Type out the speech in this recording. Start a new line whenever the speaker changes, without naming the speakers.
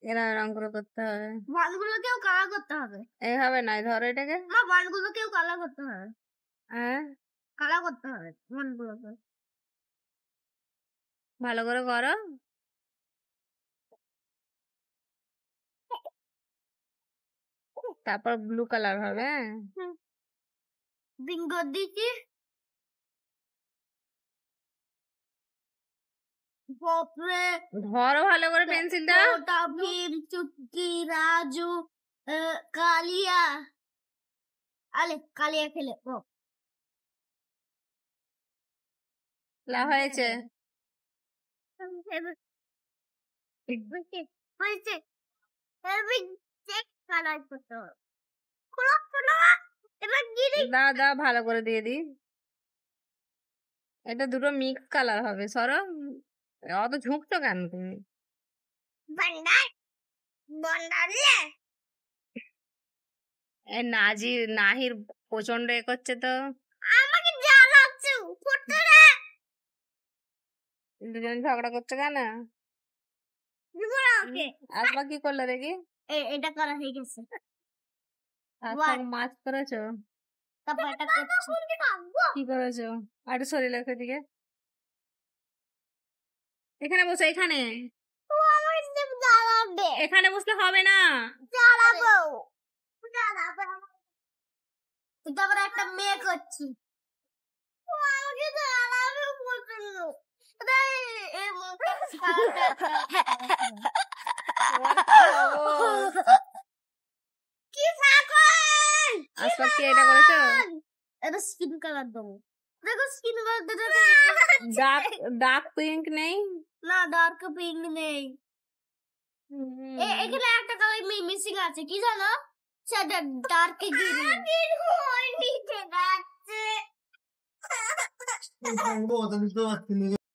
এরকম রং করে করতে হবে।
বলগুলোকেও কালার করতে হবে।
এইভাবে নয়, ধরো এটাকে।
না, বলগুলোকেও কালার করতে হবে।
হ্যাঁ,
কালার করতে হবে বলগুলোকে।
ভালো করে করো। তারপর ব্লু কালার হবে।
বিঙ্গো দিচ্ছি। বাপরে,
ধরো ভালো করে পেন্সিলটা।
ভীম, চুটকি, রাজু, কালিয়া। আলে কালিয়া খেলে ও
লা হয়েছে।
হয়েছে। চেক কালার করতে হবে। এবার গিরি
দাও দাও, ভালো করে দিয়ে দি। এটা দুটো মিক্স কালার হবে। সরো, অত ঝুঁকছো কেন তুমি?
বন্ডার বন্ডারে
নাহির প্রচন্ড এ করছে তো।
আমাকে জ্বালাচ্ছে ফুটতে রে।
দুজন ঝগড়া করছে কেন?
ওকে
আসবা কি করলে দেখি?
এটা করা হয়ে গেছে।
মাছ করেছো?
তারপর এটা করছি।
কি করেছো? আর শরীর লেখা দিকে। এখানে বসে, এখানে।
ও আমাকে জ্বালাবে।
এখানে বসলে হবে না।
জ্বালাবো। তারপর একটা মেয়ে করছি। ও আমাকে জ্বালাবে প্রচন্ড। কি ফাকন!
আসবা কি এটা করেছো?
এটা স্কিন কালার দেবো। দেখো স্কিন কালার
ডার্ক পিঙ্ক নেই?
না, ডার্ক পিঙ্ক নেই। এখানে একটা কালার মিসিং আছে, কি জানো? সেটা ডার্ক গ্রিন। নিচে যাচ্ছে।